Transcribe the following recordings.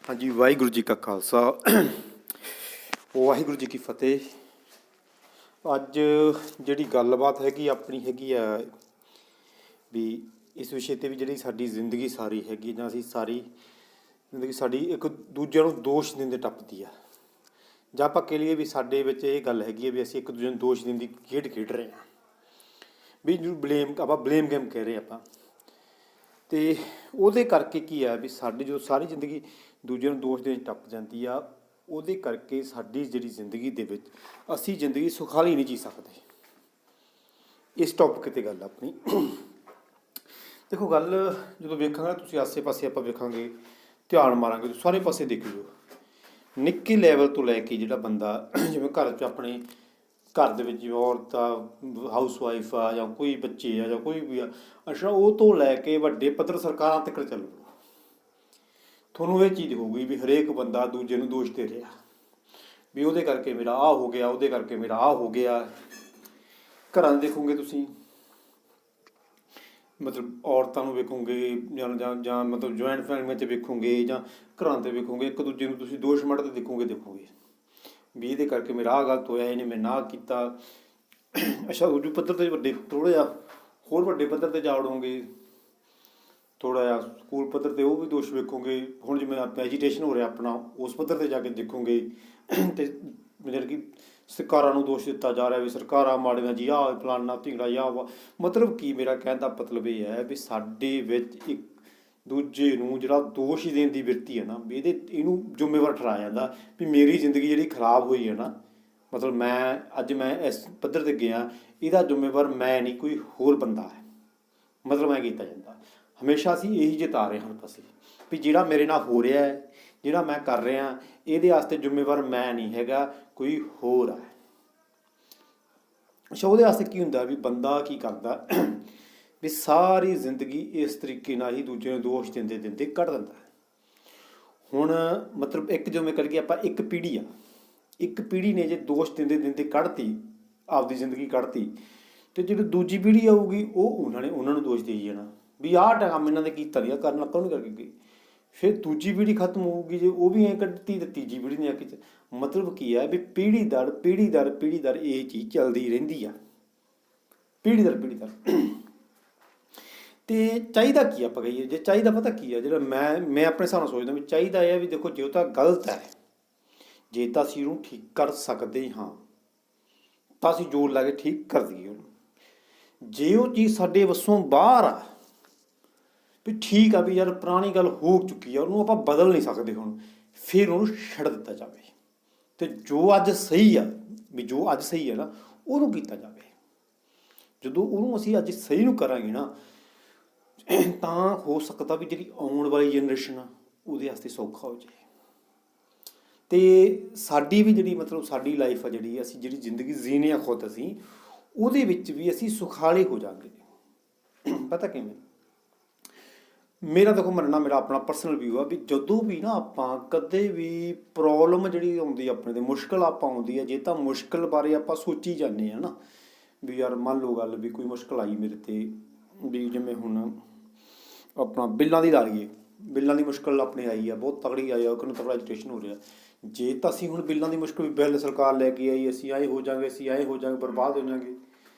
हाँ जी, वाहिगुरू जी का खालसा वाहिगुਰੂ जी की फतेह। ਅੱਜ ਜਿਹੜੀ ਗੱਲਬਾਤ ਹੈਗੀ ਆਪਣੀ ਹੈਗੀ ਆ ਵੀ ਇਸ ਵਿਸ਼ੇ 'ਤੇ ਵੀ ਜਿਹੜੀ ਸਾਡੀ ਜ਼ਿੰਦਗੀ ਸਾਰੀ ਹੈਗੀ ਜਾਂ ਅਸੀਂ ਸਾਰੀ ਜ਼ਿੰਦਗੀ ਸਾਡੀ ਇੱਕ ਦੂਜਿਆਂ ਨੂੰ ਦੋਸ਼ ਦਿੰਦੇ ਟੱਪਦੀ ਆ, ਜਾਂ ਆਪਾਂ ਕਹਿ ਲਈਏ ਵੀ ਸਾਡੇ ਵਿੱਚ ਇਹ ਗੱਲ ਹੈਗੀ ਹੈ ਵੀ ਅਸੀਂ ਇੱਕ ਦੂਜੇ ਨੂੰ ਦੋਸ਼ ਦੇਣ ਦੀ ਖੇਡ ਖੇਡ ਰਹੇ ਹਾਂ, ਵੀ ਜਿਹਨੂੰ ਬਲੇਮ ਗੇਮ ਕਹਿ ਰਹੇ ਆਪਾਂ। ਅਤੇ ਉਹਦੇ ਕਰਕੇ ਕੀ ਆ ਵੀ ਸਾਡੀ ਜੋ ਸਾਰੀ ਜ਼ਿੰਦਗੀ ਦੂਜਿਆਂ ਨੂੰ ਦੋਸ਼ ਦੇਣ 'ਚ ਟੱਪ ਜਾਂਦੀ ਆ, ਉਹਦੇ ਕਰਕੇ ਸਾਡੀ ਜਿਹੜੀ ਜ਼ਿੰਦਗੀ ਦੇ ਵਿੱਚ ਅਸੀਂ ਜ਼ਿੰਦਗੀ ਸੁਖਾਲੀ ਨਹੀਂ ਜੀ ਸਕਦੇ। ਇਸ ਟੌਪਿਕ 'ਤੇ ਗੱਲ ਆਪਣੀ ਦੇਖੋ। ਗੱਲ ਜਦੋਂ ਵੇਖਾਂਗੇ ਤੁਸੀਂ ਆਸੇ ਪਾਸੇ ਆਪਾਂ ਵੇਖਾਂਗੇ, ਧਿਆਨ ਮਾਰਾਂਗੇ ਤਾਂ ਸਾਰੇ ਪਾਸੇ ਦੇਖਿਓ, ਨਿੱਕੇ ਲੈਵਲ ਤੋਂ ਲੈ ਕੇ ਜਿਹੜਾ ਬੰਦਾ ਜਿਵੇਂ ਘਰ 'ਚ ਆਪਣੇ ਘਰ ਦੇ ਵਿੱਚ ਜਿਵੇਂ ਔਰਤ ਆ, ਹਾਊਸ ਵਾਈਫ ਆ, ਜਾਂ ਕੋਈ ਬੱਚੇ ਆ, ਜਾਂ ਕੋਈ ਵੀ ਆ, ਅੱਛਾ ਉਹ ਤੋਂ ਲੈ ਕੇ ਵੱਡੇ ਪੱਧਰ ਸਰਕਾਰਾਂ ਤੱਕ ਚੱਲੋ, ਤੁਹਾਨੂੰ ਇਹ ਚੀਜ਼ ਹੋਊਗੀ ਵੀ ਹਰੇਕ ਬੰਦਾ ਦੂਜੇ ਨੂੰ ਦੋਸ਼ ਦੇ ਰਿਹਾ ਵੀ ਉਹਦੇ ਕਰਕੇ ਮੇਰਾ ਆਹ ਹੋ ਗਿਆ, ਉਹਦੇ ਕਰਕੇ ਮੇਰਾ ਆਹ ਹੋ ਗਿਆ। ਘਰਾਂ ਦੇ ਦੇਖੋਗੇ ਤੁਸੀਂ, ਮਤਲਬ ਔਰਤਾਂ ਨੂੰ ਵੇਖੋਗੇ ਜਾਂ ਮਤਲਬ ਜੁਆਇੰਟ ਫੈਮਲੀਆਂ 'ਚ ਵੇਖੋਗੇ ਜਾਂ ਘਰਾਂ 'ਤੇ ਵੇਖੋਗੇ, ਇੱਕ ਦੂਜੇ ਨੂੰ ਤੁਸੀਂ ਦੋਸ਼ ਮੜਦੇ ਦੇਖੋਗੇ ਵੀ ਇਹਦੇ ਕਰਕੇ ਮੇਰਾ ਆਹ ਗਲਤ ਹੋਇਆ, ਇਹਨੇ ਮੈਂ ਨਾ ਕੀਤਾ। ਅੱਛਾ ਦੂਜੇ ਪੱਧਰ 'ਤੇ ਵੱਡੇ ਥੋੜ੍ਹਾ ਜਿਹਾ ਹੋਰ ਵੱਡੇ ਪੱਧਰ 'ਤੇ ਜਾ ਵੜੋਗੇ, ਥੋੜ੍ਹਾ ਜਿਹਾ ਸਕੂਲ ਪੱਧਰ 'ਤੇ ਉਹ ਵੀ ਦੋਸ਼ ਵੇਖੋਗੇ। ਹੁਣ ਜਿਵੇਂ ਐਜੀਟੇਸ਼ਨ ਹੋ ਰਿਹਾ ਆਪਣਾ, ਉਸ ਪੱਧਰ 'ਤੇ ਜਾ ਕੇ ਦੇਖੋਗੇ ਅਤੇ ਮਤਲਬ ਕਿ ਸਰਕਾਰਾਂ ਨੂੰ ਦੋਸ਼ ਦਿੱਤਾ ਜਾ ਰਿਹਾ ਵੀ ਸਰਕਾਰਾਂ ਮਾੜੀਆਂ ਜੀ, ਆਹ ਫਲਾਨਾ ਢੀਂਗੜਾ ਜਾਂ ਵਾ। ਮਤਲਬ ਕੀ ਮੇਰਾ ਕਹਿਣ ਦਾ ਮਤਲਬ ਇਹ ਹੈ ਵੀ ਸਾਡੇ ਵਿੱਚ ਇੱਕ ਦੂਜੇ ਨੂੰ ਜਿਹੜਾ ਦੋਸ਼ ਦੇਣ ਦੀ ਬਿਰਤੀ ਹੈ ਨਾ, ਵੀ ਇਹਨੂੰ ਜ਼ਿੰਮੇਵਾਰ ਠਹਿਰਾਇਆ ਜਾਂਦਾ ਵੀ ਮੇਰੀ ਜ਼ਿੰਦਗੀ ਜਿਹੜੀ ਖਰਾਬ ਹੋਈ ਹੈ ਨਾ, ਮਤਲਬ ਮੈਂ ਇਸ ਪੱਧਰ 'ਤੇ ਗਿਆ, ਇਹਦਾ ਜ਼ਿੰਮੇਵਾਰ ਮੈਂ ਨਹੀਂ, ਕੋਈ ਹੋਰ ਬੰਦਾ ਹੈ। ਮਤਲਬ ਮੈਂ ਕੀਤਾ ਜਾਂਦਾ ਹਮੇਸ਼ਾ ਅਸੀਂ ਇਹੀ ਜਿਤਾ ਰਹੇ ਹਾਂ ਹਰ ਪਾਸੇ ਵੀ ਜਿਹੜਾ ਮੇਰੇ ਨਾਲ ਹੋ ਰਿਹਾ ਹੈ, ਜਿਹੜਾ ਮੈਂ ਕਰ ਰਿਹਾ, ਇਹਦੇ ਵਾਸਤੇ ਜ਼ਿੰਮੇਵਾਰ ਮੈਂ ਨਹੀਂ ਹੈਗਾ, ਕੋਈ ਹੋਰ ਹੈ। ਅੱਛਾ ਉਹਦੇ ਵਾਸਤੇ ਕੀ ਹੁੰਦਾ ਵੀ ਬੰਦਾ ਕੀ ਕਰਦਾ ਵੀ ਸਾਰੀ ਜ਼ਿੰਦਗੀ ਇਸ ਤਰੀਕੇ ਨਾਲ ਹੀ ਦੂਜੇ ਨੂੰ ਦੋਸ਼ ਦਿੰਦੇ ਦਿੰਦੇ ਕੱਢ ਦਿੰਦਾ। ਹੁਣ ਮਤਲਬ ਇੱਕ ਜਿਵੇਂ ਕਰੀਏ ਆਪਾਂ, ਇੱਕ ਪੀੜ੍ਹੀ ਨੇ ਜੇ ਦੋਸ਼ ਦਿੰਦੇ ਦਿੰਦੇ ਕੱਢਤੀ, ਆਪਦੀ ਜ਼ਿੰਦਗੀ ਕੱਢਤੀ, ਅਤੇ ਜਿਹੜੀ ਦੂਜੀ ਪੀੜ੍ਹੀ ਆਊਗੀ ਉਹਨਾਂ ਨੂੰ ਦੋਸ਼ ਦੇਈ ਜਾਣਾ ਵੀ ਆਹ ਕੰਮ ਇਹਨਾਂ ਨੇ ਕੀਤਾ ਨਹੀਂ, ਕਰਨ ਆਪਾਂ ਨੂੰ ਕਰਕੇ ਗਈ। ਫਿਰ ਦੂਜੀ ਪੀੜ੍ਹੀ ਖਤਮ ਹੋਊਗੀ ਜੇ ਉਹ ਵੀ ਐਂ ਕੱਢਤੀ, ਅਤੇ ਤੀਜੀ ਪੀੜ੍ਹੀ ਨੇ ਆ ਕੇ। ਮਤਲਬ ਕੀ ਹੈ ਵੀ ਪੀੜ੍ਹੀ ਦਰ ਇਹ ਚੀਜ਼ ਚੱਲਦੀ ਰਹਿੰਦੀ ਆ, ਪੀੜ੍ਹੀ ਦਰ। ਅਤੇ ਚਾਹੀਦਾ ਕੀ ਆਪਾਂ ਕਹੀਏ, ਜੇ ਚਾਹੀਦਾ ਪਤਾ ਕੀ ਆ, ਜਿਹੜਾ ਮੈਂ ਆਪਣੇ ਹਿਸਾਬ ਨਾਲ ਸੋਚਦਾ ਵੀ ਚਾਹੀਦਾ ਇਹ ਵੀ ਦੇਖੋ, ਜੇ ਉਹ ਤਾਂ ਗਲਤ ਹੈ, ਜੇ ਤਾਂ ਅਸੀਂ ਉਹਨੂੰ ਠੀਕ ਕਰ ਸਕਦੇ ਹਾਂ ਤਾਂ ਅਸੀਂ ਜ਼ੋਰ ਲਾ ਕੇ ਠੀਕ ਕਰ ਦਈਏ ਉਹਨੂੰ। ਜੇ ਉਹ ਚੀਜ਼ ਸਾਡੇ ਵੱਸੋਂ ਬਾਹਰ ਆ ਵੀ ਠੀਕ ਆ ਵੀ ਯਾਰ ਪੁਰਾਣੀ ਗੱਲ ਹੋ ਚੁੱਕੀ ਆ, ਉਹਨੂੰ ਆਪਾਂ ਬਦਲ ਨਹੀਂ ਸਕਦੇ ਹੁਣ, ਫਿਰ ਉਹਨੂੰ ਛੱਡ ਦਿੱਤਾ ਜਾਵੇ। ਅਤੇ ਜੋ ਅੱਜ ਸਹੀ ਆ ਨਾ, ਉਹਨੂੰ ਕੀਤਾ ਜਾਵੇ। ਜਦੋਂ ਉਹਨੂੰ ਅਸੀਂ ਅੱਜ ਸਹੀ ਨੂੰ ਕਰਾਂਗੇ ਨਾ, ਤਾਂ ਹੋ ਸਕਦਾ ਵੀ ਜਿਹੜੀ ਆਉਣ ਵਾਲੀ ਜਨਰੇਸ਼ਨ ਆ ਉਹਦੇ ਵਾਸਤੇ ਸੌਖਾ ਹੋ ਜਾਏ। ਅਤੇ ਸਾਡੀ ਵੀ ਜਿਹੜੀ ਮਤਲਬ ਸਾਡੀ ਲਾਈਫ ਆ, ਜਿਹੜੀ ਅਸੀਂ ਜਿਹੜੀ ਜ਼ਿੰਦਗੀ ਜੀਣੇ ਆ ਖੁਦ ਅਸੀਂ, ਉਹਦੇ ਵਿੱਚ ਵੀ ਅਸੀਂ ਸੁਖਾਲੇ ਹੋ ਜਾਵਾਂਗੇ। ਪਤਾ ਕਿਵੇਂ? ਮੇਰਾ ਦੇਖੋ ਮੰਨਣਾ, ਮੇਰਾ ਆਪਣਾ ਪਰਸਨਲ ਵਿਊ ਆ ਵੀ ਜਦੋਂ ਵੀ ਨਾ ਆਪਾਂ ਕਦੇ ਵੀ ਪ੍ਰੋਬਲਮ ਜਿਹੜੀ ਆਉਂਦੀ ਆਪਣੇ 'ਤੇ, ਮੁਸ਼ਕਿਲ ਆਪਾਂ ਆਉਂਦੀ ਹੈ, ਜੇ ਤਾਂ ਮੁਸ਼ਕਿਲ ਬਾਰੇ ਆਪਾਂ ਸੋਚੀ ਜਾਂਦੇ ਹਾਂ ਨਾ ਵੀ ਯਾਰ ਮੰਨ ਲਓ ਗੱਲ ਵੀ ਕੋਈ ਮੁਸ਼ਕਿਲ ਆਈ ਮੇਰੇ 'ਤੇ, ਵੀ ਜਿਵੇਂ ਹੁਣ ਆਪਣਾ ਬਿੱਲਾਂ ਦੀ ਲਾ ਲਈਏ, ਬਿੱਲਾਂ ਦੀ ਮੁਸ਼ਕਿਲ ਆਪਣੇ ਆਈ ਆ, ਬਹੁਤ ਤਗੜੀ ਆਈ ਆ, ਉਹਨੂੰ ਤਗੜਾ ਐਜੀਟੇਸ਼ਨ ਹੋ ਰਿਹਾ। ਜੇ ਤਾਂ ਅਸੀਂ ਹੁਣ ਬਿੱਲਾਂ ਦੀ ਮੁਸ਼ਕਿਲ, ਬਿੱਲ ਸਰਕਾਰ ਲੈ ਕੇ ਆਈ, ਅਸੀਂ ਆਏ ਹੋ ਜਾਵਾਂਗੇ, ਬਰਬਾਦ ਹੋ ਜਾਵਾਂਗੇ,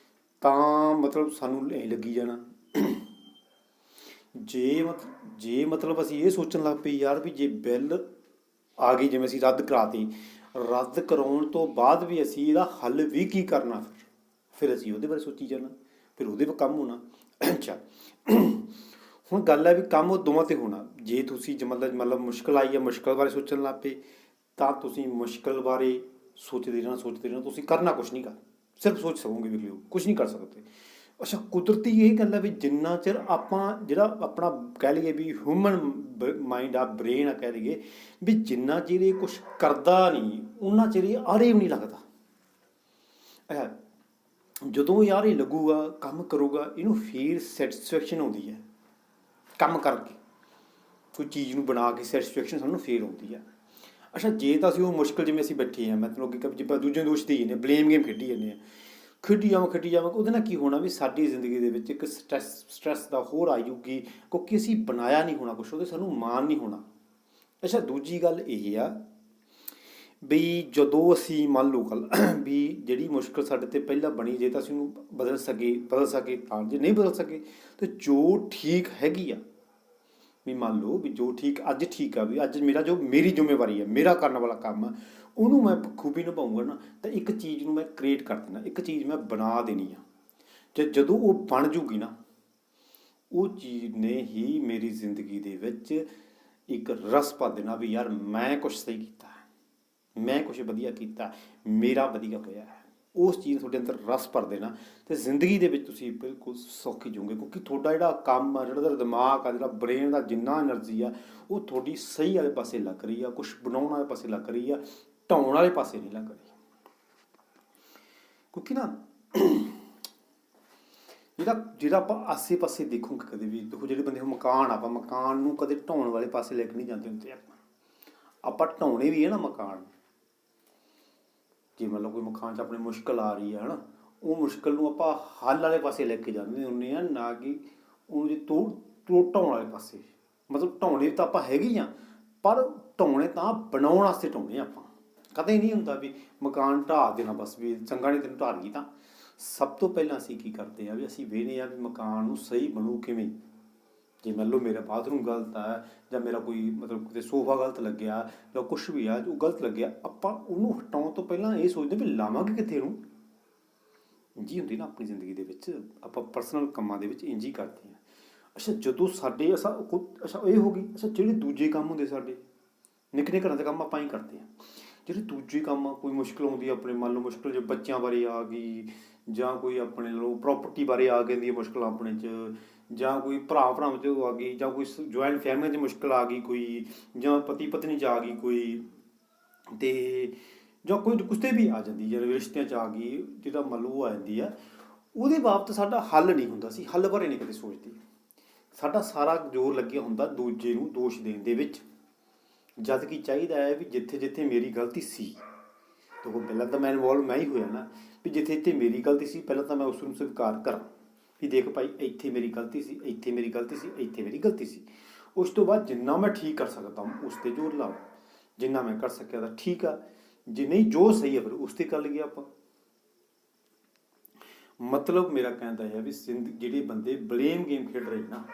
ਤਾਂ ਮਤਲਬ ਸਾਨੂੰ ਇਹ ਲੱਗੀ ਜਾਣਾ। ਜੇ ਮਤਲਬ ਅਸੀਂ ਇਹ ਸੋਚਣ ਲੱਗ ਪਏ ਯਾਰ ਵੀ ਜੇ ਬਿੱਲ ਆ ਗਈ, ਜਿਵੇਂ ਅਸੀਂ ਰੱਦ ਕਰਾਉਣ ਤੋਂ ਬਾਅਦ ਵੀ ਅਸੀਂ ਇਹਦਾ ਹੱਲ ਵੀ ਕੀ ਕਰਨਾ, ਫਿਰ ਅਸੀਂ ਉਹਦੇ ਬਾਰੇ ਸੋਚੀ ਜਾਣਾ, ਫਿਰ ਉਹਦੇ ਪਰ ਕੰਮ ਹੋਣਾ। ਅੱਛਾ ਹੁਣ ਗੱਲ ਹੈ ਵੀ ਕੰਮ ਉਹ ਦੋਵਾਂ 'ਤੇ ਹੋਣਾ। ਜੇ ਤੁਸੀਂ ਮਤਲਬ ਮੁਸ਼ਕਿਲ ਆਈ ਹੈ, ਮੁਸ਼ਕਿਲ ਬਾਰੇ ਸੋਚਣ ਲੱਗ ਪਏ, ਤਾਂ ਤੁਸੀਂ ਮੁਸ਼ਕਿਲ ਬਾਰੇ ਸੋਚਦੇ ਰਹਿਣਾ, ਤੁਸੀਂ ਕਰਨਾ ਕੁਛ ਨਹੀਂ ਸਿਰਫ ਸੋਚ ਸਕੋਗੇ ਵੀ ਕੁਛ ਨਹੀਂ ਕਰ ਸਕਦੇ। ਅੱਛਾ ਕੁਦਰਤੀ ਇਹ ਗੱਲ ਹੈ ਵੀ ਜਿੰਨਾ ਚਿਰ ਆਪਾਂ ਜਿਹੜਾ ਆਪਣਾ ਕਹਿ ਲਈਏ ਵੀ ਹਿਊਮਨ ਮਾਈਂਡ ਆ, ਬ੍ਰੇਨ ਆ ਕਹਿ ਲਈਏ, ਵੀ ਜਿੰਨਾ ਚਿਰ ਇਹ ਕੁਛ ਕਰਦਾ ਨਹੀਂ ਉਹਨਾਂ ਚਿਰ ਇਹ ਆਰੇ ਵੀ ਨਹੀਂ ਲੱਗਦਾ। ਜਦੋਂ ਯਾਰ ਇਹ ਲੱਗੂਗਾ, ਕੰਮ ਕਰੂਗਾ, ਇਹਨੂੰ ਫੇਰ ਸੈਟਿਸਫੈਕਸ਼ਨ ਆਉਂਦੀ ਹੈ ਕੰਮ ਕਰਕੇ, ਕੋਈ ਚੀਜ਼ ਨੂੰ ਬਣਾ ਕੇ ਸੈਟਿਸਫੈਕਸ਼ਨ ਸਾਨੂੰ ਫੇਰ ਆਉਂਦੀ ਹੈ। ਅੱਛਾ ਜੇ ਤਾਂ ਅਸੀਂ ਉਹ ਮੁਸ਼ਕਿਲ, ਜਿਵੇਂ ਅਸੀਂ ਬੈਠੇ ਹਾਂ, ਮਤਲਬ ਕਿ ਜਿਵੇਂ ਦੂਜੇ ਦੋਸ਼ ਦੇਈ ਜਾਂਦੇ, ਬਲੇਮ ਗੇਮ ਖੇਡੀ ਜਾਂਦੇ ਹਾਂ, ਖੇਡੀ ਜਾਵਾਂ, ਉਹਦੇ ਨਾਲ ਕੀ ਹੋਣਾ ਵੀ ਸਾਡੀ ਜ਼ਿੰਦਗੀ ਦੇ ਵਿੱਚ ਇੱਕ ਸਟਰੈਸ ਦਾ ਹੋਰ ਆ ਜਾਊਗੀ, ਕਿਉਂਕਿ ਅਸੀਂ ਬਣਾਇਆ ਨਹੀਂ ਹੋਣਾ ਕੁਛ, ਉਹਦੇ ਸਾਨੂੰ ਮਾਣ ਨਹੀਂ ਹੋਣਾ ਅੱਛਾ, ਦੂਜੀ ਗੱਲ ਇਹ ਆ ਵੀ ਜਦੋਂ ਅਸੀਂ ਮੰਨ ਲਓ ਗੱਲ ਵੀ ਜਿਹੜੀ ਮੁਸ਼ਕਲ ਸਾਡੇ ਤੇ ਪਹਿਲਾਂ ਬਣੀ, ਜੇ ਤਾਂ ਅਸੀਂ ਉਹਨੂੰ ਬਦਲ ਸਕੇ ਤਾਂ, ਜੇ ਨਹੀਂ ਬਦਲ ਸਕੇ ਤੇ ਜੋ ਠੀਕ ਹੈਗੀ ਆ, ਵੀ ਮੰਨ ਲਓ ਵੀ ਜੋ ਠੀਕ ਅੱਜ ਠੀਕ ਆ, ਵੀ ਅੱਜ ਮੇਰੀ ਜ਼ਿੰਮੇਵਾਰੀ ਹੈ, ਮੇਰਾ ਕਰਨ ਵਾਲਾ ਕੰਮ ਆ, ਉਹਨੂੰ ਮੈਂ ਬਖੂਬੀ ਨਿਭਾਊਂਗਾ ਨਾ, ਤਾਂ ਇੱਕ ਚੀਜ਼ ਨੂੰ ਮੈਂ ਕ੍ਰੀਏਟ ਕਰ ਦੇਣਾ, ਇੱਕ ਚੀਜ਼ ਮੈਂ ਬਣਾ ਦੇਣੀ ਆ, ਤੇ ਜਦੋਂ ਉਹ ਬਣ ਜੂਗੀ ਨਾ, ਉਹ ਚੀਜ਼ ਨੇ ਹੀ ਮੇਰੀ ਜ਼ਿੰਦਗੀ ਦੇ ਵਿੱਚ ਇੱਕ ਰਸ ਪਾ ਦੇਣਾ ਵੀ ਯਾਰ ਮੈਂ ਕੁਛ ਸਹੀ ਕੀਤਾ, ਮੈਂ ਕੁਛ ਵਧੀਆ ਕੀਤਾ, ਮੇਰਾ ਵਧੀਆ ਹੋਇਆ ਹੈ। ਉਸ ਚੀਜ਼ ਤੁਹਾਡੇ ਅੰਦਰ ਰਸ ਭਰ ਦੇਣਾ, ਤੇ ਜ਼ਿੰਦਗੀ ਦੇ ਵਿੱਚ ਤੁਸੀਂ ਬਿਲਕੁਲ ਸੌਖੀ ਜਾਓਗੇ, ਕਿਉਂਕਿ ਤੁਹਾਡਾ ਜਿਹੜਾ ਕੰਮ ਆ, ਜਿਹੜਾ ਦਿਮਾਗ ਆ, ਜਿਹੜਾ ਬ੍ਰੇਨ ਦਾ ਜਿੰਨਾ ਐਨਰਜੀ ਆ, ਉਹ ਤੁਹਾਡੀ ਸਹੀ ਵਾਲੇ ਪਾਸੇ ਲੱਗ ਰਹੀ ਆ, ਕੁਛ ਬਣਾਉਣ ਵਾਲੇ ਪਾਸੇ ਲੱਗ ਰਹੀ ਆ, ਢਾਉਣ ਵਾਲੇ ਪਾਸੇ ਨਹੀਂ ਲੱਗ ਰਹੀ। ਕਿਉਂਕਿ ਨਾ ਜਿਹੜਾ ਆਪਾਂ ਆਸੇ ਪਾਸੇ ਦੇਖੋਗੇ ਕਦੇ ਵੀ, ਦੇਖੋ ਜਿਹੜੇ ਬੰਦੇ ਮਕਾਨ, ਆਪਾਂ ਮਕਾਨ ਨੂੰ ਕਦੇ ਢਾਉਣ ਵਾਲੇ ਪਾਸੇ ਲੈ ਕੇ ਨਹੀਂ ਜਾਂਦੇ ਹੁੰਦੇ, ਆਪਾਂ ਢਾਉਣੇ ਵੀ ਹੈ ਨਾ ਮਕਾਨ। ਜੇ ਮਤਲਬ ਕੋਈ ਮਕਾਨ 'ਚ ਆਪਣੀ ਮੁਸ਼ਕਿਲ ਆ ਰਹੀ ਹੈ ਨਾ, ਉਹ ਮੁਸ਼ਕਿਲ ਨੂੰ ਆਪਾਂ ਹੱਲ ਵਾਲੇ ਪਾਸੇ ਲੈ ਕੇ ਜਾਂਦੇ ਹੁੰਦੇ ਹਾਂ, ਨਾ ਕਿ ਉਹਨੂੰ ਜੇ ਢਾਉਣ ਵਾਲੇ ਪਾਸੇ। ਮਤਲਬ ਢਾਉਣੇ ਤਾਂ ਆਪਾਂ ਹੈਗੇ ਹੀ ਹਾਂ, ਪਰ ਢਾਉਣੇ ਤਾਂ ਬਣਾਉਣ ਵਾਸਤੇ ਢਾਉਣੇ ਆਪਾਂ। ਕਦੇ ਨਹੀਂ ਹੁੰਦਾ ਵੀ ਮਕਾਨ ਢਾਹ ਦੇਣਾ ਬਸ, ਵੀ ਚੰਗਾ ਨਹੀਂ ਤੈਨੂੰ ਢਾਹ ਗਈ ਤਾਂ। ਸਭ ਤੋਂ ਪਹਿਲਾਂ ਅਸੀਂ ਕੀ ਕਰਦੇ ਹਾਂ ਵੀ ਅਸੀਂ ਵੇਖਦੇ ਹਾਂ ਵੀ ਮਕਾਨ ਨੂੰ ਸਹੀ ਬਣੂ ਕਿਵੇਂ। ਜੇ ਮੰਨ ਲਓ ਮੇਰਾ ਬਾਥਰੂਮ ਗਲਤ ਹੈ, ਜਾਂ ਮੇਰਾ ਕੋਈ ਮਤਲਬ ਕਿਤੇ ਸੋਫਾ ਗਲਤ ਲੱਗਿਆ, ਜਾਂ ਕੁਛ ਵੀ ਆ ਜੋ ਗਲਤ ਲੱਗਿਆ, ਆਪਾਂ ਉਹਨੂੰ ਹਟਾਉਣ ਤੋਂ ਪਹਿਲਾਂ ਇਹ ਸੋਚਦੇ ਵੀ ਲਾਵਾਂਗੇ ਕਿੱਥੇ ਨੂੰ। ਇੰਝ ਹੁੰਦੀ ਨਾ ਆਪਣੀ ਜ਼ਿੰਦਗੀ ਦੇ ਵਿੱਚ, ਆਪਾਂ ਪਰਸਨਲ ਕੰਮਾਂ ਦੇ ਵਿੱਚ ਇੰਝ ਹੀ ਕਰਦੇ ਹਾਂ। ਅੱਛਾ, ਜਦੋਂ ਸਾਡੇ ਅੱਛਾ ਇਹ ਹੋ ਗਈ। ਅੱਛਾ, ਜਿਹੜੇ ਦੂਜੇ ਕੰਮ ਹੁੰਦੇ ਸਾਡੇ ਨਿੱਕੇ ਨਿੱਕੇ ਘਰਾਂ ਦੇ ਕੰਮ ਆਪਾਂ ਹੀ ਕਰਦੇ ਹਾਂ। ਜਿਹੜੇ ਦੂਜੇ ਕੰਮ ਆ, ਕੋਈ ਮੁਸ਼ਕਿਲ ਆਉਂਦੀ ਆਪਣੇ, ਮੰਨ ਲਓ ਮੁਸ਼ਕਿਲ ਜੇ ਬੱਚਿਆਂ ਬਾਰੇ ਆ ਗਈ, ਜਾਂ ਕੋਈ ਆਪਣੇ ਲਓ ਪ੍ਰੋਪਰਟੀ ਬਾਰੇ ਆ ਜਾਂਦੀ ਹੈ ਮੁਸ਼ਕਿਲ ਆਪਣੇ 'ਚ, ਜਾਂ ਕੋਈ ਭਰਾਵਾਂ 'ਚ ਆ ਗਈ, ਜਾਂ ਕੋਈ ਜੁਆਇੰਟ ਫੈਮਿਲੀ 'ਚ ਮੁਸ਼ਕਿਲ ਆ ਗਈ ਕੋਈ, ਜਾਂ ਪਤੀ ਪਤਨੀ 'ਚ ਆ ਗਈ ਕੋਈ, ਅਤੇ ਜਾਂ ਕੋਈ ਕੁਛ ਵੀ ਆ ਜਾਂਦੀ, ਜਾਂ ਰਿਸ਼ਤਿਆਂ 'ਚ ਆ ਗਈ, ਜਿਹੜਾ ਮੰਨ ਲਓ ਉਹ ਆ ਜਾਂਦੀ ਆ, ਉਹਦੇ ਬਾਬਤ ਸਾਡਾ ਹੱਲ ਨਹੀਂ ਹੁੰਦਾ, ਅਸੀਂ ਹੱਲ ਬਾਰੇ ਨਹੀਂ ਕਦੇ ਸੋਚਦੇ। ਸਾਡਾ ਸਾਰਾ ਜ਼ੋਰ ਲੱਗਿਆ ਹੁੰਦਾ ਦੂਜੇ ਨੂੰ ਦੋਸ਼ ਦੇਣ ਦੇ ਵਿੱਚ, ਜਦ ਕਿ ਚਾਹੀਦਾ ਹੈ ਵੀ ਜਿੱਥੇ ਜਿੱਥੇ ਮੇਰੀ ਗਲਤੀ ਸੀ, ਦੇਖੋ ਪਹਿਲਾਂ ਤਾਂ ਮੈਂ ਇਨਵੋਲਵ ਮੈਂ ਹੀ ਹੋਇਆ ਨਾ, ਵੀ ਜਿੱਥੇ ਜਿੱਥੇ ਮੇਰੀ ਗਲਤੀ ਸੀ ਪਹਿਲਾਂ ਤਾਂ ਮੈਂ ਉਸ ਨੂੰ ਸਵੀਕਾਰ ਕਰਾਂ ਵੀ ਦੇਖ ਭਾਈ ਇੱਥੇ ਮੇਰੀ ਗਲਤੀ ਸੀ, ਇੱਥੇ ਮੇਰੀ ਗਲਤੀ ਸੀ, ਇੱਥੇ ਮੇਰੀ ਗਲਤੀ ਸੀ। ਉਸ ਤੋਂ ਬਾਅਦ ਜਿੰਨਾ ਮੈਂ ਠੀਕ ਕਰ ਸਕਦਾ ਉਸ 'ਤੇ ਜ਼ੋਰ ਲਾਓ, ਜਿੰਨਾ ਮੈਂ ਕਰ ਸਕਿਆ ਤਾਂ ਠੀਕ ਆ, ਜੇ ਨਹੀਂ ਜੋ ਸਹੀ ਹੈ ਫਿਰ ਉਸ 'ਤੇ ਕਰ ਲਈਏ ਆਪਾਂ। ਮਤਲਬ ਮੇਰਾ ਕਹਿੰਦਾ ਹੈ ਵੀ ਜਿਹੜੇ ਬੰਦੇ ਬਲੇਮ ਗੇਮ ਖੇਡ ਰਹੇ ਨਾ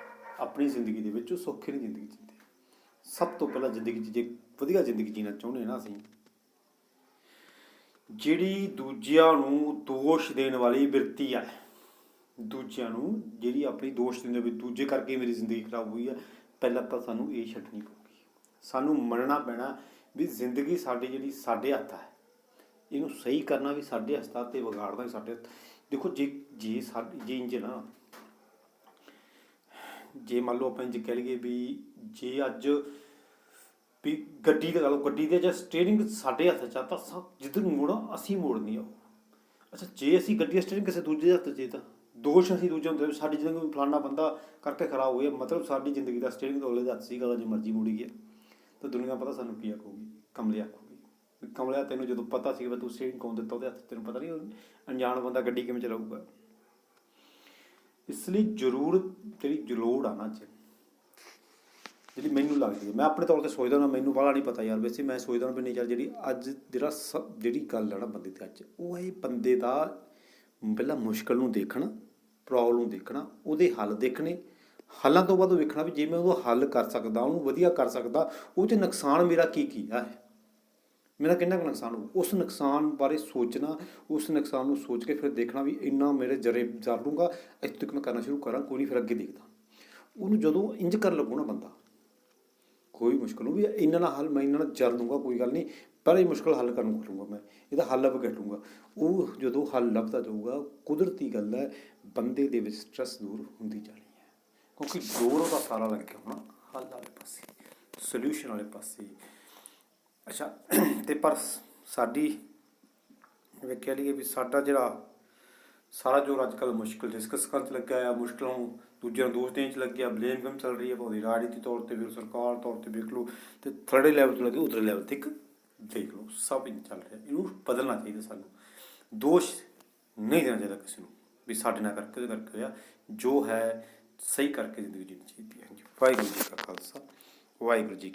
ਆਪਣੀ ਜ਼ਿੰਦਗੀ ਦੇ ਵਿੱਚ, ਉਹ ਸੌਖੀ ਨਹੀਂ ਜ਼ਿੰਦਗੀ ਜੀਂਦੇ। ਸਭ ਤੋਂ ਪਹਿਲਾਂ ਜ਼ਿੰਦਗੀ 'ਚ ਜੇ ਵਧੀਆ ਜ਼ਿੰਦਗੀ ਜੀਣਾ ਚਾਹੁੰਦੇ ਨਾ ਅਸੀਂ, ਜਿਹੜੀ ਦੂਜਿਆਂ ਨੂੰ ਦੋਸ਼ ਦੇਣ ਵਾਲੀ ਬਿਰਤੀ ਹੈ, ਦੂਜਿਆਂ ਨੂੰ ਜਿਹੜੀ ਆਪਣੀ ਦੋਸ਼ ਦਿੰਦੇ ਵੀ ਦੂਜੇ ਕਰਕੇ ਮੇਰੀ ਜ਼ਿੰਦਗੀ ਖਰਾਬ ਹੋਈ ਹੈ, ਪਹਿਲਾਂ ਤਾਂ ਸਾਨੂੰ ਇਹ ਛੱਡਣੀ ਪਊਗੀ। ਸਾਨੂੰ ਮੰਨਣਾ ਪੈਣਾ ਵੀ ਜ਼ਿੰਦਗੀ ਸਾਡੀ ਜਿਹੜੀ ਸਾਡੇ ਹੱਥ ਹੈ, ਇਹਨੂੰ ਸਹੀ ਕਰਨਾ ਵੀ ਸਾਡੇ ਹੱਥ, ਅਤੇ ਵਿਗਾੜਨਾ ਵੀ ਸਾਡੇ ਹੱਥ। ਦੇਖੋ ਜੇ ਇੰਜ ਨਾ, ਜੇ ਮੰਨ ਲਓ ਆਪਾਂ ਇੰਜ ਕਹਿ ਲਈਏ ਵੀ ਜੇ ਅੱਜ ਵੀ ਗੱਡੀ ਦਾ ਗੱਲ, ਗੱਡੀ ਦੇ ਜਾਂ ਸਟੀਅਰਿੰਗ ਸਾਡੇ ਹੱਥ 'ਚ ਆ, ਤਾਂ ਜਿੱਧਰ ਨੂੰ ਮੋੜਾਂ ਅਸੀਂ ਮੋੜਨੀ ਆ ਉਹ। ਅੱਛਾ, ਜੇ ਅਸੀਂ ਗੱਡੀ ਦਾ ਸਟੀਅਰਿੰਗ ਕਿਸੇ ਦੂਜੇ ਦੇ ਹੱਥ 'ਚ, ਤਾਂ ਦੋਸ਼ ਅਸੀਂ ਦੂਜੇ ਹੁੰਦੇ ਸਾਡੀ ਜ਼ਿੰਦਗੀ ਫਲਾਨਾ ਬੰਦਾ ਕਰਕੇ ਖਰਾਬ ਹੋਇਆ, ਮਤਲਬ ਸਾਡੀ ਜ਼ਿੰਦਗੀ ਦਾ ਸਟੀਅਰਿੰਗ ਤਾਂ ਉਹਦੇ ਹੱਥ ਸੀਗਾ, ਜੇ ਮਰਜ਼ੀ ਮੁੜੀ ਗਿਆ ਤਾਂ ਦੁਨੀਆ ਪਤਾ ਸਾਨੂੰ ਕੀ ਆਖੂਗੀ, ਕਮਲੇ ਆਖੂਗੀ। ਕਮਲਿਆ ਤੈਨੂੰ ਜਦੋਂ ਪਤਾ ਸੀ ਵੀ ਤੂੰ ਸਟੀਅਰਿੰਗ ਕੌਣ ਦਿੱਤਾ ਉਹਦੇ ਹੱਥ, ਤੈਨੂੰ ਪਤਾ ਨਹੀਂ ਅਣਜਾਣ ਬੰਦਾ ਗੱਡੀ ਕਿਵੇਂ ਚਲਾਊਗਾ। ਇਸ ਲਈ ਜਿਹੜੀ ਲੋੜ ਆ ਨਾ ਅੱਜ, ਜਿਹੜੀ ਮੈਨੂੰ ਲੱਗਦੀ ਹੈ, ਮੈਂ ਆਪਣੇ ਤੌਰ 'ਤੇ ਸੋਚਦਾ ਨਾ, ਮੈਨੂੰ ਬਾਹਲਾ ਨਹੀਂ ਪਤਾ ਯਾਰ, ਵੈਸੇ ਮੈਂ ਸੋਚਦਾ ਵੀ ਨਹੀਂ ਯਾਰ ਜਿਹੜੀ ਅੱਜ ਜਿਹੜੀ ਗੱਲ ਆ ਨਾ ਬੰਦੇ 'ਤੇ ਅੱਜ, ਉਹ ਇਹ ਬੰਦੇ ਦਾ ਪਹਿਲਾਂ ਮੁਸ਼ਕਿਲ ਨੂੰ ਦੇਖਣਾ, ਪ੍ਰੋਬਲਮ ਨੂੰ ਦੇਖਣਾ, ਉਹਦੇ ਹੱਲ ਦੇਖਣੇ, ਹੱਲਾਂ ਤੋਂ ਬਾਅਦ ਉਹ ਵੇਖਣਾ ਵੀ ਜੇ ਮੈਂ ਉਹਦਾ ਹੱਲ ਕਰ ਸਕਦਾ, ਉਹਨੂੰ ਵਧੀਆ ਕਰ ਸਕਦਾ, ਉਹ 'ਚ ਨੁਕਸਾਨ ਮੇਰਾ ਕੀ ਹੈ, ਮੇਰਾ ਕਿੰਨਾ ਕੁ ਨੁਕਸਾਨ ਹੋਊ, ਉਸ ਨੁਕਸਾਨ ਬਾਰੇ ਸੋਚਣਾ, ਉਸ ਨੁਕਸਾਨ ਨੂੰ ਸੋਚ ਕੇ ਫਿਰ ਦੇਖਣਾ ਵੀ ਇੰਨਾ ਮੇਰੇ ਜਰ ਲੂੰਗਾ, ਇੱਥੇ ਤੱਕ ਮੈਂ ਕਰਨਾ ਸ਼ੁਰੂ ਕਰਾਂ, ਕੋਈ ਨਹੀਂ ਫਿਰ ਅੱਗੇ ਦੇਖਦਾ। ਉਹਨੂੰ ਜਦੋਂ ਇੰਜ ਕਰਨ ਲੱਗੂ ਨਾ ਬੰਦਾ, ਕੋਈ ਮੁਸ਼ਕਿਲ ਨੂੰ ਵੀ ਇਹਨਾਂ ਨਾਲ ਹੱਲ, ਮੈਂ ਇਹਨਾਂ ਨਾਲ ਜਰ ਲੂੰਗਾ, ਕੋਈ ਗੱਲ ਨਹੀਂ, ਪਰ ਇਹ ਮੁਸ਼ਕਿਲ ਹੱਲ ਕਰਨ ਨੂੰ ਕਰੂੰਗਾ, ਮੈਂ ਇਹਦਾ ਹੱਲ ਲੱਭ ਕੇ ਹਟੂੰਗਾ। ਉਹ ਜਦੋਂ ਹੱਲ ਲੱਭਦਾ ਜਾਊਗਾ, ਕੁਦਰਤੀ ਗੱਲ ਹੈ ਬੰਦੇ ਦੇ ਵਿੱਚ ਸਟਰੈਸ ਦੂਰ ਹੁੰਦੀ ਜਾਣੀ ਹੈ, ਕਿਉਂਕਿ ਜ਼ੋਰ ਉਹਦਾ ਸਾਰਾ ਲੱਗ ਗਿਆ ਹੋਣਾ ਹੱਲ ਵਾਲੇ ਪਾਸੇ, ਸੋਲਿਊਸ਼ਨ ਵਾਲੇ ਪਾਸੇ। ਅੱਛਾ, ਅਤੇ ਪਰ ਸਾਡੀ ਜਿਵੇਂ ਕਹਿ ਲਈਏ ਵੀ ਸਾਡਾ ਜਿਹੜਾ ਸਾਰਾ ਜ਼ੋਰ ਅੱਜ ਕੱਲ੍ਹ ਮੁਸ਼ਕਿਲ ਡਿਸਕਸ ਕਰਨ 'ਚ ਲੱਗਿਆ ਆ, ਮੁਸ਼ਕਿਲਾਂ ਨੂੰ ਦੂਜਿਆਂ ਨੂੰ ਦੋਸ਼ ਦੇਣ 'ਚ ਲੱਗਿਆ, ਬਲੇਮ ਗੇਮ ਚੱਲ ਰਹੀ ਹੈ, ਭਾਵੇਂ ਰਾਜਨੀਤੀ ਤੌਰ 'ਤੇ ਵੇਖ ਲਓ, ਸਰਕਾਰ ਤੌਰ 'ਤੇ ਵੇਖ ਲਓ, ਅਤੇ ਥਰਡੇ ਲੈਵਲ ਤੋਂ ਲੈ ਕੇ ਉਤਲੇ ਲੈਵਲ ਤੱਕ ਦੇਖ ਲਓ, ਸਭ ਇੰਝ ਚੱਲ ਰਿਹਾ। ਇਹਨੂੰ ਬਦਲਣਾ ਚਾਹੀਦਾ, ਸਾਨੂੰ ਦੋਸ਼ ਨਹੀਂ ਦੇਣਾ ਚਾਹੀਦਾ ਕਿਸੇ ਨੂੰ ਵੀ ਸਾਡੇ ਨਾਲ ਕਰਕੇ ਉਹਦੇ ਕਰਕੇ ਹੋਇਆ, ਜੋ ਹੈ ਸਹੀ ਕਰਕੇ ਜ਼ਿੰਦਗੀ ਜੀਣੀ ਚਾਹੀਦੀ ਹੈ। ਵਾਹਿਗੁਰੂ ਜੀ ਕਾ ਖਾਲਸਾ, ਵਾਹਿਗੁਰੂ ਜੀ ਕੀ